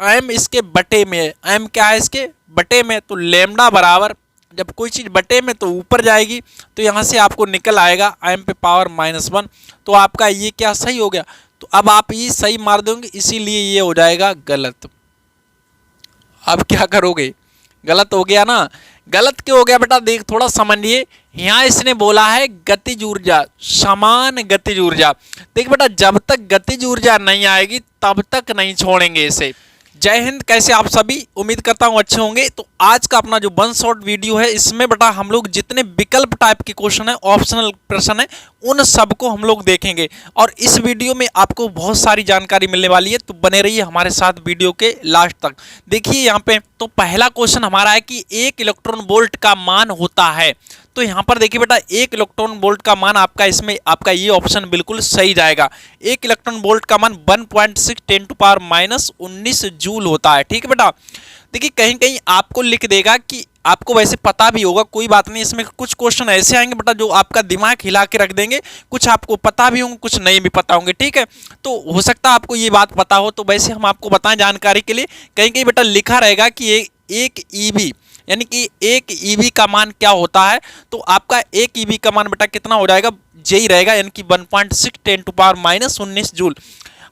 M इसके बटे में है, एम क्या है इसके बटे में, तो लेमडा बराबर जब कोई चीज़ बटे में तो ऊपर जाएगी, तो यहाँ से आपको निकल आएगा एम पे पावर -1। तो आपका ये क्या सही हो गया, तो अब आप ये सही मार दोगे, इसीलिए ये हो जाएगा गलत। अब क्या करोगे, गलत हो गया ना। गलत क्यों हो गया बेटा, देख थोड़ा समझिए। यहाँ इसने बोला है गतिज ऊर्जा, समान गतिज ऊर्जा। देख बेटा, जब तक गतिज ऊर्जा नहीं आएगी तब तक नहीं छोड़ेंगे इसे। जय हिंद, कैसे आप सभी, उम्मीद करता हूँ अच्छे होंगे। तो आज का अपना जो वन शॉट वीडियो है, इसमें बेटा हम लोग जितने विकल्प टाइप के क्वेश्चन है, ऑप्शनल प्रश्न है, उन सबको हम लोग देखेंगे। और इस वीडियो में आपको बहुत सारी जानकारी मिलने वाली है, तो बने रहिए हमारे साथ वीडियो के लास्ट तक। देखिए यहाँ पे तो पहला क्वेश्चन हमारा है कि 1 इलेक्ट्रॉन वोल्ट का मान होता है। तो यहाँ पर देखिए बेटा, 1 इलेक्ट्रॉन वोल्ट का मान आपका, इसमें आपका ये ऑप्शन बिल्कुल सही जाएगा। 1 इलेक्ट्रॉन वोल्ट का मान 1.6 × 10⁻19 जूल होता है। ठीक है बेटा, देखिए कहीं कहीं आपको लिख देगा कि आपको वैसे पता भी होगा, कोई बात नहीं। इसमें कुछ क्वेश्चन ऐसे आएंगे बेटा जो आपका दिमाग हिला के रख देंगे, कुछ आपको पता भी होंगे, कुछ नहीं भी पता होंगे। ठीक है, तो हो सकता है आपको ये बात पता हो, तो वैसे हम आपको बताएं जानकारी के लिए। कहीं कहीं बेटा लिखा रहेगा कि एक ईवी यानी कि 1 ईवी का मान क्या होता है, तो आपका 1 ईवी का मान बेटा कितना हो जाएगा, यही रहेगा, यानी कि 1.6 × 10⁻19 जूल।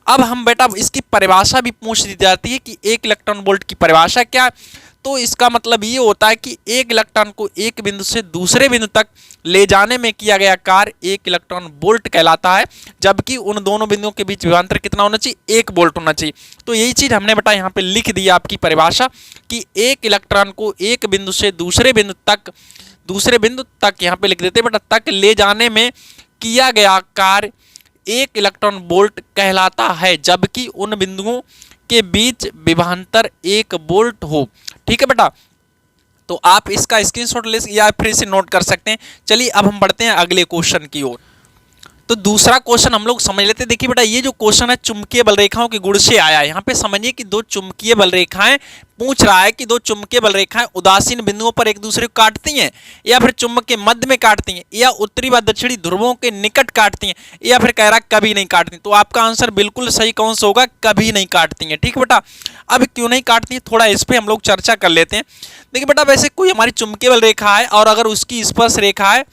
अब हम बेटा इसकी परिभाषा भी पूछ दी जाती है कि 1 इलेक्ट्रॉन वोल्ट की परिभाषा क्या है। तो इसका मतलब ये होता है कि 1 इलेक्ट्रॉन को एक बिंदु से दूसरे बिंदु तक ले जाने में किया गया कार्य 1 इलेक्ट्रॉन वोल्ट कहलाता है, जबकि उन दोनों बिंदुओं के बीच विभवांतर कितना होना चाहिए, 1 वोल्ट होना चाहिए। तो यही चीज हमने बेटा यहाँ पे लिख दी आपकी परिभाषा कि 1 इलेक्ट्रॉन को एक बिंदु से दूसरे बिंदु तक यहाँ पे लिख देते बेटा, तक ले जाने में किया गया कार्य 1 इलेक्ट्रॉन वोल्ट कहलाता है, जबकि उन बिंदुओं के बीच विभवांतर 1 वोल्ट हो। ठीक है बेटा, तो आप इसका स्क्रीनशॉट ले या फिर से नोट कर सकते हैं। चलिए अब हम बढ़ते हैं अगले क्वेश्चन की ओर। तो दूसरा क्वेश्चन हम लोग समझ लेते हैं। देखिए बेटा, ये जो क्वेश्चन है चुंबकीय बल रेखाओं के गुण से आया है। यहाँ पे समझिए कि दो चुंबकीय बल रेखाएं पूछ रहा है कि दो चुंबकीय बल रेखाएं उदासीन बिंदुओं पर एक दूसरे को काटती हैं, या फिर चुंबक के मध्य में काटती हैं, या उत्तरी व दक्षिणी ध्रुवों के निकट काटती हैं, या फिर कह रहा कभी नहीं काटती। तो आपका आंसर बिल्कुल सही कौन सा होगा, कभी नहीं काटती हैं। ठीक है बेटा, अब क्यों नहीं काटती है, थोड़ा इस पर हम लोग चर्चा कर लेते हैं। देखिए बेटा, वैसे कोई हमारी चुंबकीय बल रेखा है और अगर उसकी स्पर्श रेखा है,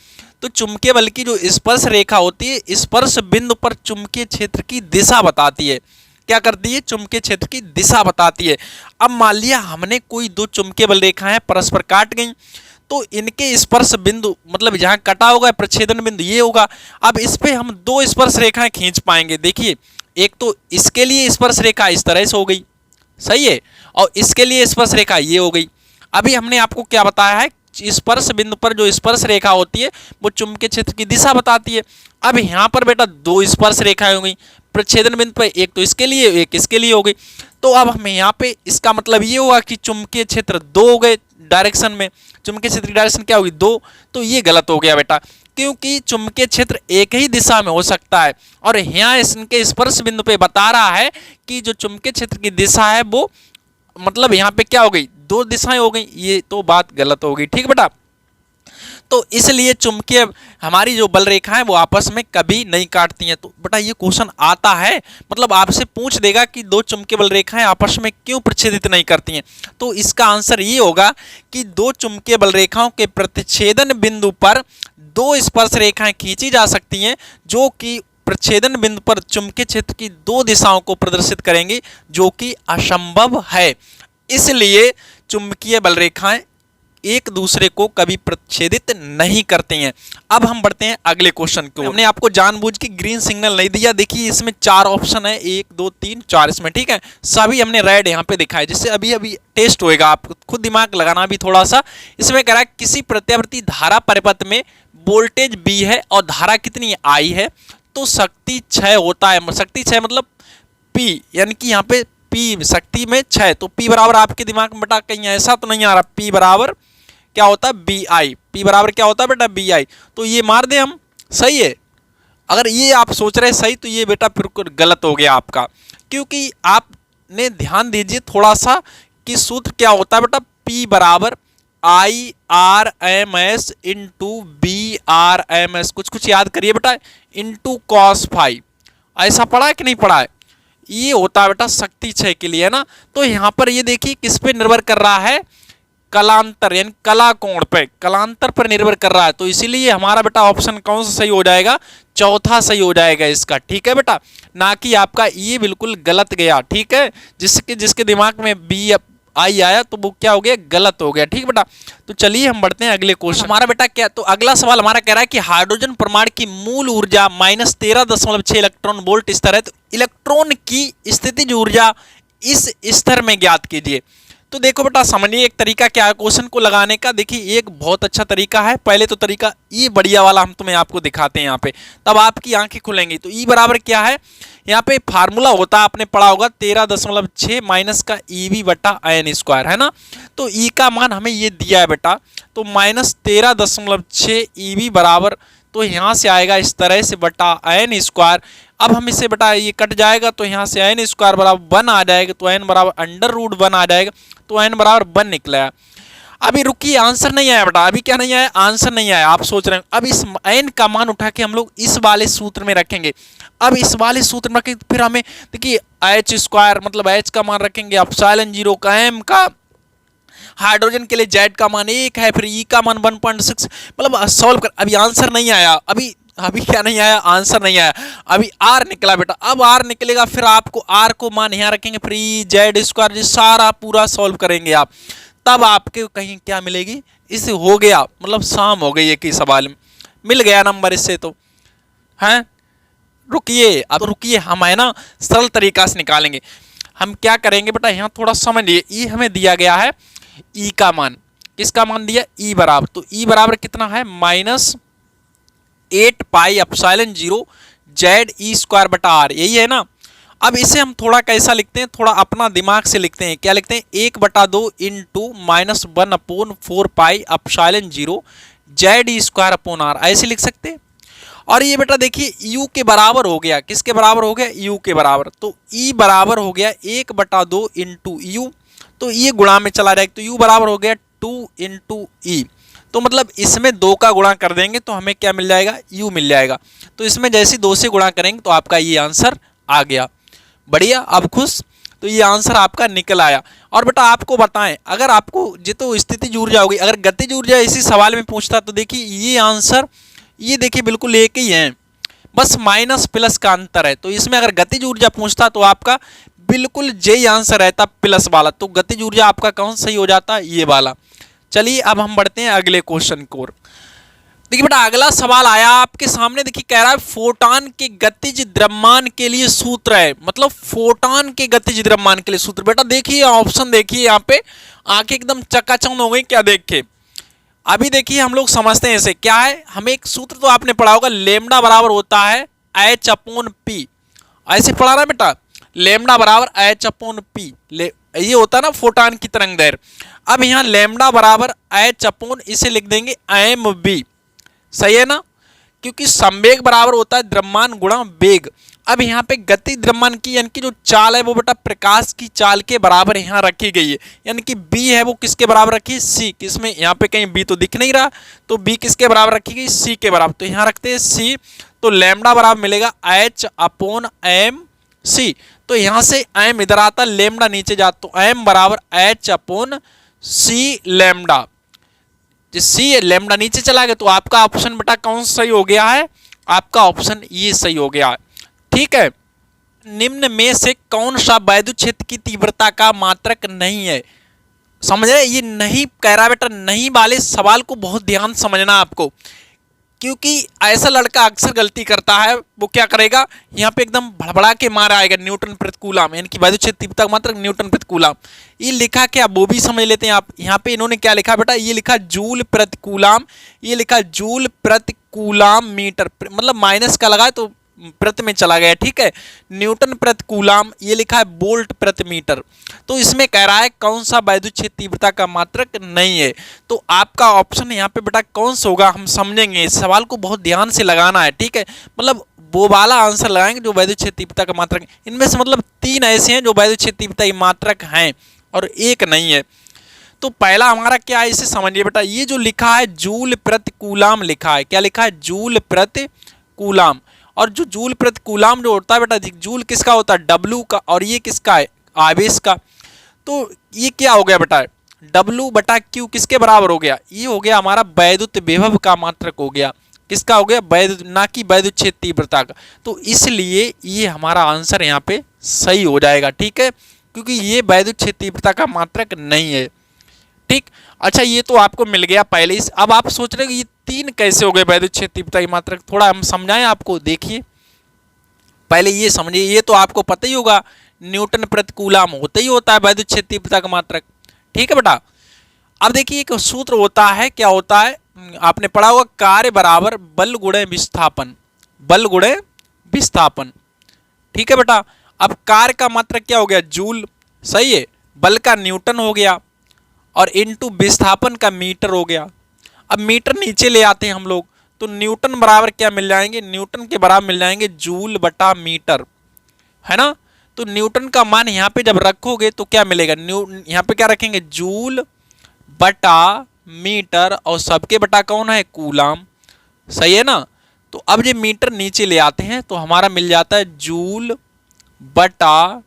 तो चुंबकीय बल की जो स्पर्श रेखा होती है, स्पर्श बिंदु पर चुंबकीय क्षेत्र की दिशा बताती है। क्या करती है, चुंबकीय क्षेत्र की दिशा बताती है। अब मान लिया हमने कोई दो चुंबकीय बल रेखाएं परस्पर काट गई, तो इनके स्पर्श बिंदु मतलब जहां कटा होगा प्रच्छेदन बिंदु ये होगा। अब इस पे हम दो स्पर्श रेखाएं खींच पाएंगे। देखिए, एक तो इसके लिए स्पर्श रेखा इस तरह से हो गई, सही है, और इसके लिए स्पर्श रेखा ये हो गई। अभी हमने आपको क्या बताया है, स्पर्श बिंदु पर जो स्पर्श रेखा होती है वो चुंबकीय क्षेत्र की दिशा बताती है। अब यहाँ पर बेटा दो स्पर्श रेखाएं हो गई, प्रच्छेदन बिंदु पर एक तो इसके लिए एक इसके लिए हो गई। तो अब हमें यहाँ पे इसका मतलब ये होगा कि चुंबकीय क्षेत्र दो हो गए डायरेक्शन में, चुंबकीय क्षेत्र की डायरेक्शन क्या होगी, दो। तो ये गलत हो गया बेटा, क्योंकि चुंबकीय क्षेत्र एक ही दिशा में हो सकता है, और यहाँ इनके स्पर्श बिंदु पे बता रहा है कि जो चुंबकीय क्षेत्र की दिशा है वो मतलब यहाँ पे क्या हो गई, दो दिशाएं हो गई। ये तो बात गलत हो गई। ठीक बेटा, तो इसलिए चुंबकीय हमारी जो बल रेखा है वो आपस में कभी नहीं काटती हैं। तो बेटा ये क्वेश्चन आता है, मतलब आपसे पूछ देगा कि दो चुंबकीय बल रेखाएं आपस में क्यों प्रच्छेदित नहीं करती हैं। तो इसका आंसर ये होगा कि दो चुंबकीय बल रेखाओं के प्रतिच्छेदन बिंदु पर दो स्पर्श रेखाएं खींची जा सकती हैं, जो कि प्रच्छेदन बिंदु पर चुंबकीय क्षेत्र की दो दिशाओं को प्रदर्शित करेंगी, जो कि असंभव है। इसलिए चुंबकीय बल रेखाएं एक दूसरे को कभी प्रच्छेदित नहीं करते हैं। अब हम बढ़ते हैं अगले क्वेश्चन को। हमने आपको जानबूझ के ग्रीन सिग्नल नहीं दिया। देखिए इसमें 4 ऑप्शन है, 1 2 3 4 इसमें, ठीक है, सभी हमने रेड यहाँ पे दिखाया, जिससे अभी अभी टेस्ट होएगा, आप खुद दिमाग लगाना भी थोड़ा सा। इसमें कह रहा है किसी प्रत्यावर्ती धारा परिपथ में वोल्टेज V है और धारा कितनी I है, तो शक्ति 6 होता है। शक्ति 6 मतलब P, यानी कि यहाँ पे P शक्ति में 6, तो P बराबर आपके दिमाग में बेटा कहीं ऐसा तो नहीं आ रहा, P बराबर क्या होता है, BI। P बराबर क्या होता है बेटा, BI। तो ये मार दे हम, सही है। अगर ये आप सोच रहे सही, तो ये बेटा बिल्कुल गलत हो गया आपका, क्योंकि आपने ध्यान दीजिए थोड़ा सा कि सूत्र क्या होता है बेटा, P बराबर IRMS इंटू BRMS, कुछ याद करिए बेटा, इंटू cos फाई। ऐसा पढ़ा है कि नहीं पढ़ा है, ये होता है बेटा शक्ति क्षय के लिए, है ना। तो यहाँ पर ये देखिए किस पे निर्भर कर रहा है, कलांतर यानी कला कोण पे, कलांतर पर निर्भर कर रहा है। तो इसीलिए हमारा बेटा ऑप्शन कौन सा सही हो जाएगा, चौथा सही हो जाएगा इसका, ठीक है बेटा, ना कि आपका ये बिल्कुल गलत गया, ठीक है। जिसके दिमाग में बी आई आया तो वो क्या हो गया, गलत हो गया, ठीक बेटा। तो चलिए हम बढ़ते हैं अगले क्वेश्चन। हमारा बेटा क्या, तो अगला सवाल हमारा कह रहा है कि हाइड्रोजन परमाणु की मूल ऊर्जा -13.6 इलेक्ट्रॉन वोल्ट स्तर है, तो इलेक्ट्रॉन की स्थितिज ऊर्जा इस स्तर में ज्ञात कीजिए। तो देखो बेटा समझिए एक तरीका क्या है क्वेश्चन को लगाने का। देखिए एक बहुत अच्छा तरीका है, पहले तो तरीका ई बढ़िया वाला हम तुम्हें आपको दिखाते हैं यहाँ पे, तब आपकी आंखें खुलेंगी। तो ई बराबर क्या है, यहाँ पे फार्मूला होता है, आपने पढ़ा होगा 13.6 माइनस का EV बटा IN स्क्वायर, है ना। तो ई का मान हमें ये दिया है बेटा, तो -13.6 EV बराबर, तो यहाँ से आएगा इस तरह से बटा IN स्क्वायर। अब हम इसे बेटा ये कट जाएगा तो यहाँ से IN स्क्वायर बराबर 1 आ जाएगा, तो n बराबर √1 आ जाएगा, तो n बराबर 1 निकला है। अभी रुकिए, आंसर नहीं आया बेटा, अभी क्या नहीं आया, आंसर नहीं आया। आप सोच रहे हैं अब इस n का मान उठा के हम लोग इस वाले सूत्र में रखेंगे। अब इस वाले सूत्र में रखेंगे फिर हमें देखिए h स्क्वायर मतलब h का मान रखेंगे, एप्सिलॉन 0 का, m का, हाइड्रोजन के लिए Z का मान 1 है, फिर E का मान 1.6, मतलब सॉल्व कर। अभी आंसर नहीं आया, अभी क्या नहीं आया, आंसर नहीं आया, अभी R निकला बेटा। अब R निकलेगा फिर आपको R को मान यहाँ रखेंगे, फिर E Z स्क्वायर सारा पूरा सॉल्व करेंगे आप, तब आपके कहीं क्या मिलेगी, इसे हो गया मतलब शाम हो गई एक ही सवाल में मिल गया नंबर इससे, तो हैं। रुकिए अब रुकिए, हम है ना सरल तरीका से निकालेंगे। हम क्या करेंगे बेटा, यहाँ थोड़ा समझिए, ई हमें दिया गया है, ई का मान, किसका मान दिया, ई बराबर, तो ई बराबर कितना है, -8 पाई एप्सिलॉन 0 ZE स्क्वायर बटा R, यही है ना। अब इसे हम थोड़ा कैसा लिखते हैं, थोड़ा अपना दिमाग से लिखते हैं, क्या लिखते हैं, 1/2 into -1/4 pi epsilon 0 ZE square upon R, ऐसे लिख सकते हैं। और ये बेटा देखिए U के बराबर हो गया, किसके बराबर हो गया, U के बराबर, तो E बराबर हो गया 1/2 इंटू U, तो ये गुणा में चला जाएगा, तो U बराबर हो गया 2 इंटू E, तो मतलब इसमें 2 का गुणा कर देंगे तो हमें क्या मिल जाएगा, U मिल जाएगा। तो इसमें जैसे 2 से गुणा करेंगे तो आपका ये आंसर आ गया, बढ़िया, अब खुश। तो ये आंसर आपका निकल आया। और बेटा आपको बताएं, अगर आपको जितो स्थितिज ऊर्जा होगी, अगर गतिज ऊर्जा इसी सवाल में पूछता तो देखिए ये आंसर, ये देखिए बिल्कुल एक ही है, बस माइनस प्लस का अंतर है। तो इसमें अगर गतिज ऊर्जा पूछता तो आपका बिल्कुल यही आंसर रहता, प्लस वाला, तो गतिज ऊर्जा आपका कौन सही हो जाता, ये वाला। चलिए अब हम बढ़ते हैं अगले क्वेश्चन की ओर। देखिए बेटा अगला सवाल आया आपके सामने, देखिए कह रहा है फोटॉन के गतिज द्रव्यमान के लिए सूत्र है, मतलब फोटॉन के गतिज द्रव्यमान के लिए सूत्र। बेटा देखिए ऑप्शन देखिए, यहाँ पे आंखें एकदम चकाचौंध हो गई क्या देख के। अभी देखिए हम लोग समझते हैं इसे क्या है, हमें एक सूत्र तो आपने पढ़ा होगा, लेमडा बराबर होता है H/P, ऐसे पढ़ा ना बेटा, लेमडा बराबर H/P, ये होता है ना फोटॉन की तरंग दैर्घ्य। अब यहाँ लेमडा बराबर H/ इसे लिख देंगे mv, सही है ना, क्योंकि संवेग बराबर होता है द्रव्यमान गुणा वेग। अब यहाँ पे गति द्रव्यमान की यानी कि जो चाल है वो बेटा प्रकाश की चाल के बराबर यहाँ रखी गई है, यानी कि b है वो किसके बराबर रखी है, c, किसमें, यहाँ पे कहीं b तो दिख नहीं रहा, तो b किसके बराबर रखी गई, c के बराबर, तो यहाँ रखते हैं c, तो लेमडा बराबर मिलेगा H/m c। तो यहाँ से m इधर आता, लेमडा नीचे जाता, तो m बराबर H/c लेमडा, सी लेमडा नीचे चला गया, तो आपका ऑप्शन बेटा कौन सही हो गया है, आपका ऑप्शन ये सही हो गया है, ठीक है। निम्न में से कौन सा वैद्युत क्षेत्र की तीव्रता का मात्रक नहीं है, समझ रहे, ये नहीं कह रहा बेटा, नहीं वाले सवाल को बहुत ध्यान समझना आपको, क्योंकि ऐसा लड़का अक्सर गलती करता है, वो क्या करेगा, यहाँ पे एकदम भड़बड़ा के मार आएगा न्यूटन प्रति कूलम, यानी कि वैद्युत क्षेत्र तीव्रता का मात्रक न्यूटन प्रति कूलम। ये लिखा क्या, वो भी समझ लेते हैं आप। यहाँ पे इन्होंने क्या लिखा बेटा, ये लिखा जूल प्रति कूलम, ये लिखा जूल प्रति कूलम मीटर, मतलब माइनस का लगा है तो प्रति में चला गया, ठीक है। न्यूटन प्रति कूलम, ये लिखा है वोल्ट प्रति मीटर। तो इसमें कह रहा है कौन सा वैद्युत क्षेत्र तीव्रता का मात्रक नहीं है, तो आपका ऑप्शन यहाँ पे बेटा कौन सा होगा, हम समझेंगे, इस सवाल को बहुत ध्यान से लगाना है, ठीक है। मतलब वो वाला आंसर लगाएंगे जो वैद्युत क्षेत्र तीव्रता का मात्रक, इनमें से मतलब 3 ऐसे हैं जो वैद्युत क्षेत्र तीव्रता की मात्रक हैं और एक नहीं है। तो पहला हमारा क्या है, इसे समझिए बेटा, ये जो लिखा है जूल प्रति कूलम लिखा है, क्या लिखा है, जूल प्रति कूलम, और जो जूल प्रति कूलाम जो होता है बेटा, जूल किसका होता है, डब्लू का, और ये किसका है, आवेश का। तो ये क्या हो गया बेटा, डब्लू बटा क्यू किसके बराबर हो गया, ये हो गया हमारा वैद्युत विभव का मात्रक हो गया। किसका हो गया, वैद्युत, ना कि वैद्युत क्षेत्र तीव्रता का। तो इसलिए ये हमारा आंसर यहाँ पे सही हो जाएगा, ठीक है, क्योंकि ये वैद्युत क्षेत्र तीव्रता का मात्रक नहीं है, ठीक। अच्छा, ये तो आपको मिल गया पहले। इस अब आप सोच रहे हो ये 3 कैसे हो गए वैद्युत क्षेत्र तीव्रता की मात्रक, थोड़ा हम समझाएं आपको। देखिए पहले ये समझिए, ये तो आपको पता ही होगा, न्यूटन प्रति कूलाम होता ही होता है वैद्युत क्षेत्र तीव्रता का मात्रक, ठीक है बेटा। अब देखिए एक सूत्र होता है, क्या होता है, आपने पढ़ा होगा, कार्य बराबर बल गुणे विस्थापन, बल गुणे विस्थापन, ठीक है बेटा। अब कार्य का मात्रक क्या हो गया, जूल, सही है, बल का न्यूटन हो गया, और इनटू विस्थापन का मीटर हो गया। अब मीटर नीचे ले आते हैं हम लोग, तो न्यूटन बराबर क्या मिल जाएंगे, न्यूटन के बराबर मिल जाएंगे जूल बटा मीटर, है ना। तो न्यूटन का मान यहाँ पे जब रखोगे तो क्या मिलेगा, यहाँ पे क्या रखेंगे, जूल बटा मीटर, और सबके बटा कौन है, कूलाम, सही है ना। तो अब ये मीटर नीचे ले आते हैं तो हमारा मिल जाता है जूल बटा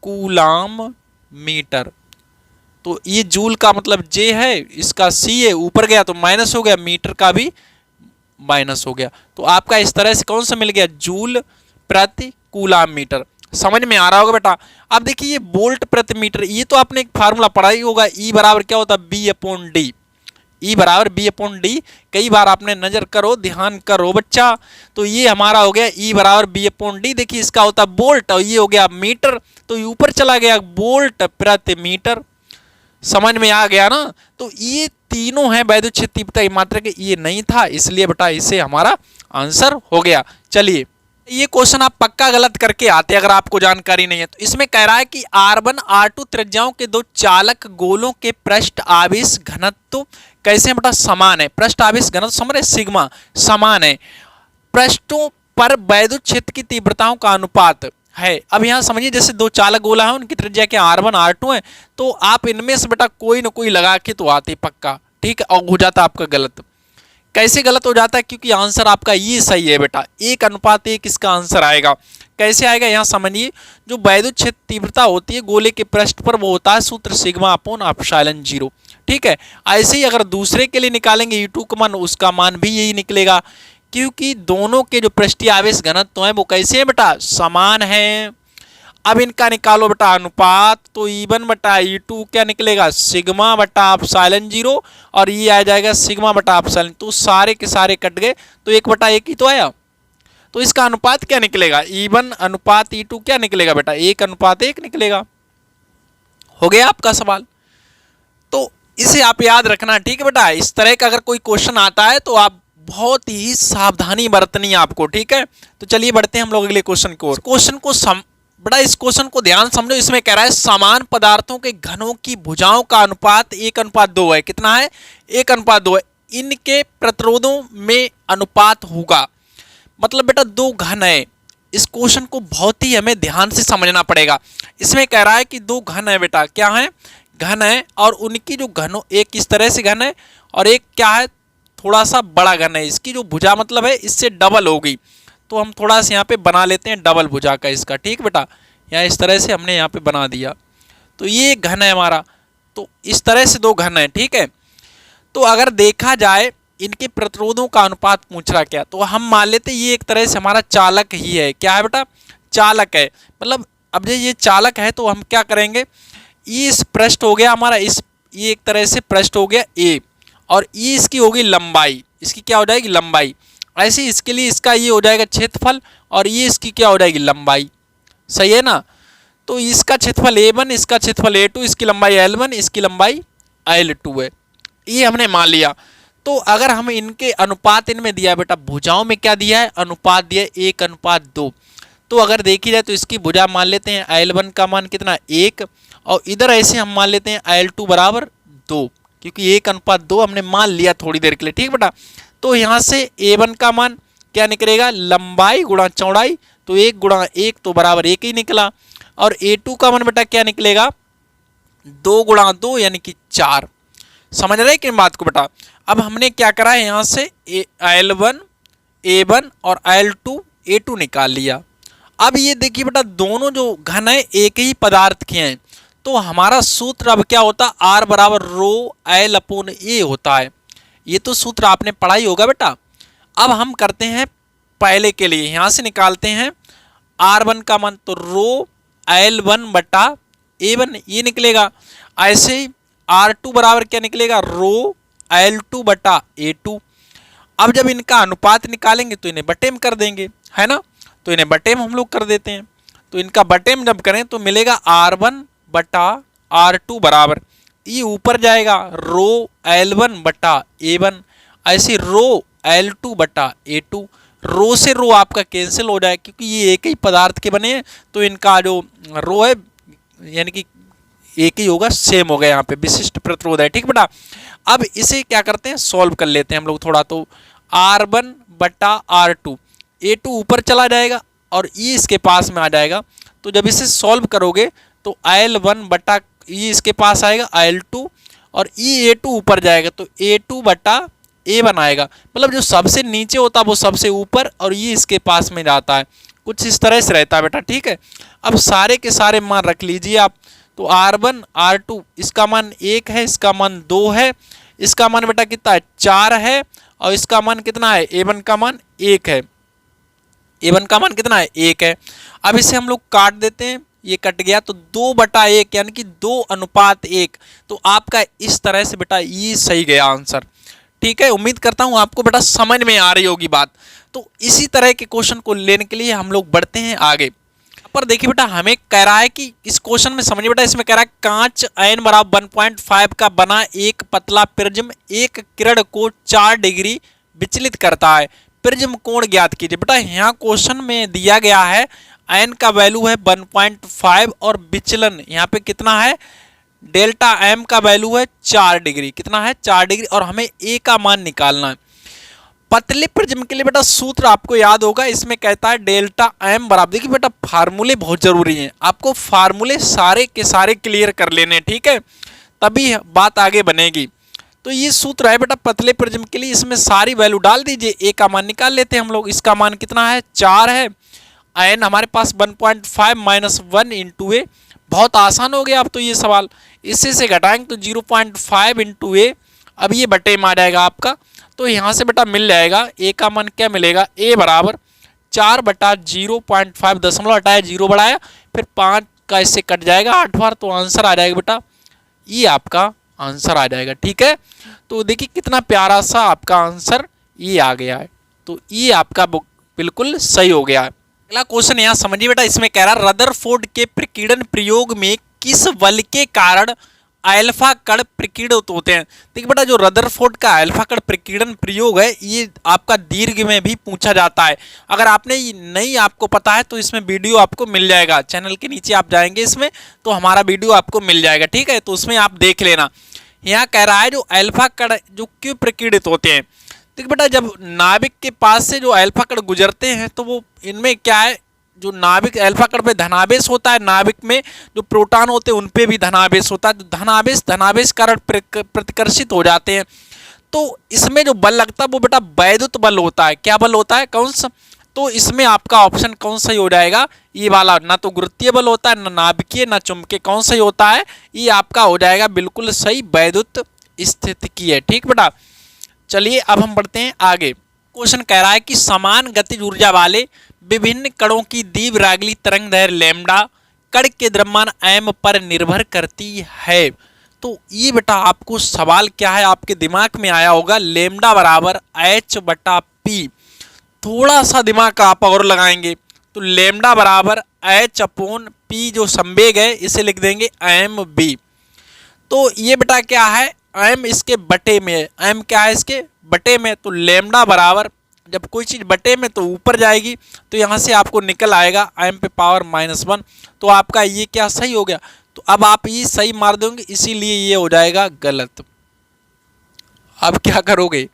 कूलाम मीटर। तो ये जूल का मतलब जे है, इसका सी है, ऊपर गया तो माइनस हो गया, मीटर का भी माइनस हो गया। तो आपका इस तरह से कौन सा मिल गया, जूल प्रति कूलाम मीटर। समझ में आ रहा होगा बेटा। अब देखिए ये वोल्ट प्रति मीटर, ये तो आपने एक फार्मूला पढ़ा ही होगा, ई बराबर क्या होता है, बी अपॉन डी, ई बराबर बी अपॉन डी। कई बार आपने नजर करो, ध्यान करो बच्चा। तो ये हमारा हो गया ई बराबर बी अपॉन डी। देखिए इसका होता है वोल्ट, और ये हो गया मीटर, तो ऊपर चला गया वोल्ट प्रति मीटर। समझ में आ गया ना। तो ये तीनों हैं वैद्युत क्षेत्र तीव्रता की मात्रक, ये नहीं था, इसलिए बेटा इसे हमारा आंसर हो गया। चलिए ये क्वेश्चन आप पक्का गलत करके आते अगर आपको जानकारी नहीं है। तो इसमें कह रहा है कि R1 R2 त्रिज्याओं के 2 चालक गोलों के पृष्ठ आवेश घनत्व कैसे हैं बेटा, समान है। पृष्ठ आवेश घनत्व समझ रहे, सिग्मा समान है। पृष्ठों पर वैद्युत क्षेत्र की तीव्रताओं का अनुपात है। अब यहाँ समझिए, जैसे 2 चालक गोला है, उनकी त्रिज्या क्या R1 R2 है, तो आप इनमें से बेटा कोई ना कोई लगा के तो आते पक्का, ठीक है, और हो जाता आपका गलत। कैसे गलत हो जाता है, क्योंकि आंसर आपका ये सही है बेटा, 1:1 इसका आंसर आएगा। कैसे आएगा, यहाँ समझिए, जो वैद्युत क्षेत्र तीव्रता होती है गोले के पृष्ठ पर, वो होता है सूत्र सिग्मा अपॉन एप्सिलॉन 0, ठीक है। ऐसे ही अगर दूसरे के लिए निकालेंगे E2 का मान, उसका मान भी यही निकलेगा, क्योंकि दोनों के जो पृष्ठीय आवेश घनत्व हैं वो कैसे हैं बेटा, समान है। अब इनका निकालो बेटा अनुपात, तो E1 बटा E2 क्या निकलेगा, सिग्मा बटा एप्सिलॉन 0, और ये आ जाएगा सिग्मा बटा एप्सिलॉन। तो सारे के सारे कट गए, तो 1/1 ही तो आया। तो इसका अनुपात क्या निकलेगा, E1 अनुपात E2 क्या निकलेगा बेटा, 1:1 निकलेगा। हो गया आपका सवाल। तो इसे आप याद रखना, ठीक है बेटा। इस तरह का अगर कोई क्वेश्चन आता है तो आप बहुत ही सावधानी बरतनी है आपको, ठीक है। तो चलिए बढ़ते हैं हम लोग अगले क्वेश्चन की ओर। क्वेश्चन को बड़ा इस क्वेश्चन को ध्यान समझो। इसमें कह रहा है समान पदार्थों के घनों की भुजाओं का अनुपात 1:2 है। कितना है, 1:2 है। इनके प्रतिरोधों में अनुपात होगा। मतलब बेटा 2 घन है। इस क्वेश्चन को बहुत ही हमें ध्यान से समझना पड़ेगा। इसमें कह रहा है कि 2 घन है बेटा, क्या है, घन है, और उनकी जो घनों, एक इस तरह से घन है और एक क्या है, थोड़ा सा बड़ा घन है। इसकी जो भुजा मतलब है इससे डबल होगी। तो हम थोड़ा सा यहाँ पे बना लेते हैं डबल भुजा का इसका, ठीक बेटा। यहाँ इस तरह से हमने यहाँ पे बना दिया। तो ये घन है हमारा। तो इस तरह से 2 घन है, ठीक है। तो अगर देखा जाए इनके प्रतिरोधों का अनुपात पूछ रहा क्या, तो हम मान लेते ये एक तरह से हमारा चालक ही है। क्या है बेटा, चालक है। मतलब अब ये चालक है तो हम क्या करेंगे, इस पृष्ठ हो गया हमारा, इस ये एक तरह से पृष्ठ हो गया ए, और ये इसकी होगी लंबाई, इसकी क्या हो जाएगी लंबाई। ऐसे इसके लिए इसका ये हो जाएगा क्षेत्रफल, और ये इसकी क्या हो जाएगी लंबाई, सही है ना। तो इसका क्षेत्रफल A1, इसका क्षेत्रफल A2, इसकी लंबाई L1, इसकी लंबाई L2 है। ये हमने मान लिया। तो अगर हम इनके अनुपात इनमें दिया बेटा, भुजाओं में क्या दिया है, अनुपात दिया 1:2। तो अगर देखी जाए तो इसकी भुजा मान लेते हैं L1 का मान कितना 1, और इधर ऐसे हम मान लेते हैं L2 बराबर 2, क्योंकि 1:2 हमने मान लिया थोड़ी देर के लिए, ठीक बेटा। तो यहाँ से A1 का मान क्या निकलेगा, लंबाई गुणा चौड़ाई, तो 1 गुणा 1 तो बराबर 1 ही निकला। और A2 का मान बेटा क्या निकलेगा, 2 गुणा 2 यानी कि 4। समझ रहे कि बात को बेटा। अब हमने क्या करा है, यहाँ से L1 A1 और L2 A2 निकाल लिया। अब ये देखिए बेटा दोनों जो घन है एक ही पदार्थ के हैं, तो हमारा सूत्र अब क्या होता है, R बराबर रो L अपोन ए होता है। ये तो सूत्र आपने पढ़ा ही होगा बेटा। अब हम करते हैं पहले के लिए, यहाँ से निकालते हैं R1 का मान, तो रो L1 बटा A1 ये निकलेगा। ऐसे ही R2 बराबर क्या निकलेगा, रो L2 बटा A2। अब जब इनका अनुपात निकालेंगे तो इन्हें बटे में कर देंगे, है ना, तो इन्हें बटे में हम लोग कर देते हैं। तो इनका बटे में जब करें तो मिलेगा R1 बटा R2 बराबर, ये ऊपर जाएगा रो L1 बटा A1, ऐसे रो L2 बटा A2। रो से रो आपका कैंसिल हो जाए क्योंकि ये एक ही पदार्थ के बने हैं, तो इनका जो रो है यानी कि एक ही होगा, सेम हो गया, यहाँ पे विशिष्ट प्रतिरोध है। ठीक बेटा, अब इसे क्या करते हैं, सॉल्व कर लेते हैं हम लोग थोड़ा। तो R1 बटा R2, A2 ऊपर चला जाएगा और E इसके पास में आ जाएगा। तो जब इसे सॉल्व करोगे तो L1 बटा E इसके पास आएगा L2 और E A2 ऊपर जाएगा तो A2 बटा A1 आएगा। मतलब जो सबसे नीचे होता है वो सबसे ऊपर और ये इसके पास में जाता है, कुछ इस तरह से रहता है बेटा। ठीक है, अब सारे के सारे मान रख लीजिए आप। तो R1 R2 इसका मान 1 है, इसका मान 2 है, इसका मान बेटा कितना है 4 है, और इसका मान कितना है A1 का मान 1 है। A1 का मान कितना है 1 है। अब इसे हम लोग काट देते हैं, ये कट गया तो 2 बटा 1 यानी कि 2 अनुपात 1। तो आपका इस तरह से बेटा ये सही गया आंसर। ठीक है, उम्मीद करता हूँ आपको बेटा समझ में आ रही होगी बात। तो इसी तरह के क्वेश्चन को लेने के लिए हम लोग बढ़ते हैं आगे। पर देखिए बेटा हमें कह रहा है कि इस क्वेश्चन में समझिए बेटा, इसमें कह रहा है कांच n बराबर 1.5 का बना एक पतला प्रिज्म एक किरण को 4 डिग्री विचलित करता है, प्रिज्म कोण ज्ञात कीजिए। बेटा यहाँ क्वेश्चन में दिया गया है n का वैल्यू है 1.5 और विचलन यहाँ पे कितना है, डेल्टा m का वैल्यू है 4 डिग्री, कितना है 4 डिग्री, और हमें a का मान निकालना है। पतले प्रिज्म के लिए बेटा सूत्र आपको याद होगा, इसमें कहता है डेल्टा m बराबर, देखिए बेटा फार्मूले बहुत जरूरी हैं, आपको फार्मूले सारे के सारे क्लियर कर लेने, ठीक है, तभी बात आगे बनेगी। तो ये सूत्र है बेटा पतले प्रिज्म के लिए, इसमें सारी वैल्यू डाल दीजिए, a का मान निकाल लेते हैं हम लोग। इसका मान कितना है 4 है, n हमारे पास 1.5 माइनस 1 इंटू ए, बहुत आसान हो गया अब तो ये सवाल। इससे से घटाएंगे तो 0.5 इंटू ए, अब ये बटे में आ जाएगा आपका। तो यहाँ से बेटा मिल जाएगा a का मान क्या मिलेगा, a बराबर 4 बटा 0.5, दशमलव हटाया 0 बढ़ाया, फिर 5 का इससे कट जाएगा 8 बार, तो आंसर आ जाएगा बेटा, ये आपका आंसर आ जाएगा। ठीक है, तो देखिए कितना प्यारा सा आपका आंसर ये आ गया है, तो ये आपका बिल्कुल सही हो गया है। अगला क्वेश्चन यहाँ समझिए बेटा, इसमें कह रहा है रदरफोर्ड के प्रकीर्णन प्रयोग में किस बल के कारण अल्फा कण प्रकीर्णित होते हैं। देखिए बेटा जो रदरफोर्ड का अल्फा कण प्रकीर्णन प्रयोग है ये आपका दीर्घ में भी पूछा जाता है। अगर आपने नहीं आपको पता है तो इसमें वीडियो आपको मिल जाएगा, चैनल के नीचे आप जाएंगे इसमें तो हमारा वीडियो आपको मिल जाएगा। ठीक है, तो उसमें आप देख लेना। यहाँ कह रहा है जो अल्फा कण जो क्यों प्रकीर्णित होते हैं। देखिए बेटा जब नाभिक के पास से जो अल्फा कण गुजरते हैं तो वो इनमें क्या है, जो नाभिक अल्फा कण पे धनावेश होता है, नाभिक में जो प्रोटॉन होते हैं उन पे भी धनावेश होता है, तो धनावेश कारण प्रतिकर्षित हो जाते हैं। तो इसमें जो बल लगता है वो बेटा वैद्युत बल होता है। क्या बल होता है, कौन सा, तो इसमें आपका ऑप्शन कौन सा ही हो जाएगा, ये वाला, ना तो गुरुत्वीय बल होता है, ना नाभिकीय, ना चुंबकीय, कौन सा ही होता है, ये आपका हो जाएगा बिल्कुल सही वैद्युत स्थितिकीय। ठीक बेटा, चलिए अब हम बढ़ते हैं आगे। क्वेश्चन कह रहा है कि समान गतिज ऊर्जा वाले विभिन्न कणों की द्विरागली तरंग दैर्घ्य लैम्डा कण के द्रव्यमान m पर निर्भर करती है। तो ये बेटा आपको सवाल क्या है आपके दिमाग में आया होगा, लैम्डा बराबर h बटा p। थोड़ा सा दिमाग का आप और लगाएंगे तो लैम्डा बराबर h अपोन p, जो संवेग है इसे लिख देंगे mb। तो ये बेटा क्या है, m इसके बटे में है, m क्या है इसके बटे में, तो लैम्डा बराबर जब कोई चीज़ बटे में तो ऊपर जाएगी, तो यहाँ से आपको निकल आएगा m पे पावर -1। तो आपका ये क्या सही हो गया, तो अब आप ये सही मार दोगे, इसीलिए ये हो जाएगा गलत। अब क्या करोगे,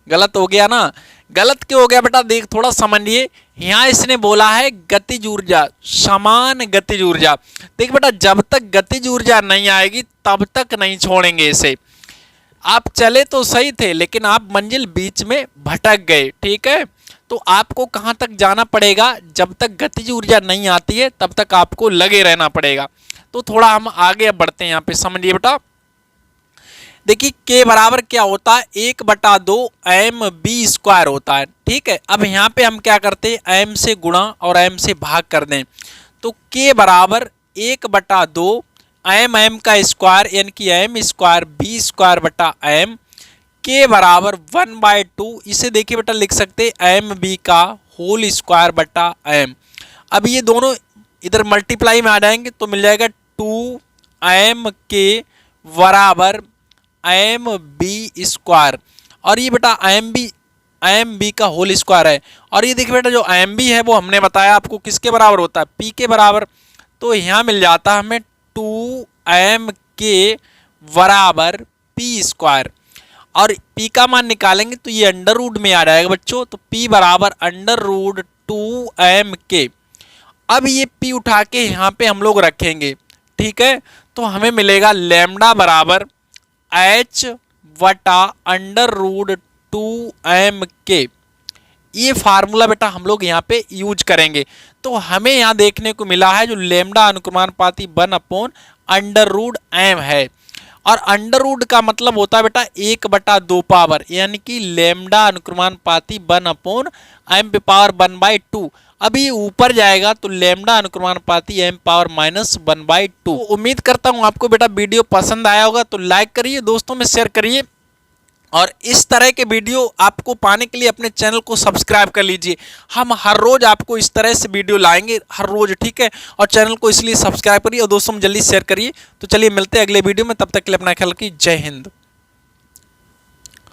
गलत हो गया ना। गलत क्यों हो गया बेटा, देख थोड़ा समझिए। यहाँ इसने बोला है गतिज ऊर्जा, समान गतिज ऊर्जा। देख बेटा जब तक गतिज ऊर्जा नहीं आएगी तब तक नहीं छोड़ेंगे इसे। आप चले तो सही थे लेकिन आप मंजिल बीच में भटक गए। ठीक है, तो आपको कहाँ तक जाना पड़ेगा, जब तक गतिज ऊर्जा नहीं आती है तब तक आपको लगे रहना पड़ेगा। तो थोड़ा हम आगे अब बढ़ते हैं, यहाँ पे समझिए बेटा। देखिए के बराबर क्या होता है, 1/2 एम बी स्क्वायर होता है, ठीक है। अब यहाँ पे हम क्या करते हैं, एम से गुणा और एम से भाग कर दें, तो के बराबर 1/2 एम का स्क्वायर यानी कि एम स्क्वायर बी स्क्वायर बटा एम, के बराबर 1/2, इसे देखिए बेटा लिख सकते एम बी का होल स्क्वायर बटा एम। अब ये दोनों इधर मल्टीप्लाई में आ जाएंगे तो मिल जाएगा 2 एम के बराबर एम बी स्क्वायर, और ये बेटा एम बी का होल स्क्वायर है। और ये देखिए बेटा जो एम बी है वो हमने बताया आपको किसके बराबर होता है, पी के बराबर। तो यहाँ मिल जाता है हमें 2 एम के बराबर पी स्क्वायर, और p का मान निकालेंगे तो ये अंडर रूट में आ जाएगा बच्चों, तो p बराबर अंडर रूट 2m के। अब ये p उठा के यहाँ पे हम लोग रखेंगे, ठीक है, तो हमें मिलेगा लैम्डा बराबर h वटा अंडर रूट 2m के। ये फार्मूला बेटा हम लोग यहाँ पे यूज करेंगे। तो हमें यहाँ देखने को मिला है जो लैम्डा अनुक्रमानुपाती 1 अंडर रूट m है, और अंडर रूट का मतलब होता है बेटा 1/2 पावर, यानी कि लैम्डा अनुक्रमानुपाती 1/m पे पावर 1/2। अभी ऊपर जाएगा तो लैम्डा अनुक्रमानुपाती m पावर -1/2। उम्मीद करता हूँ आपको बेटा वीडियो पसंद आया होगा, तो लाइक करिए, दोस्तों में शेयर करिए, और इस तरह के वीडियो आपको पाने के लिए अपने चैनल को सब्सक्राइब कर लीजिए। हम हर रोज आपको इस तरह से वीडियो लाएंगे हर रोज, ठीक है। और चैनल को इसलिए सब्सक्राइब करिए और दोस्तों में जल्दी शेयर करिए। तो चलिए मिलते हैं अगले वीडियो में, तब तक के लिए अपना ख्याल रखिए। जय हिंद।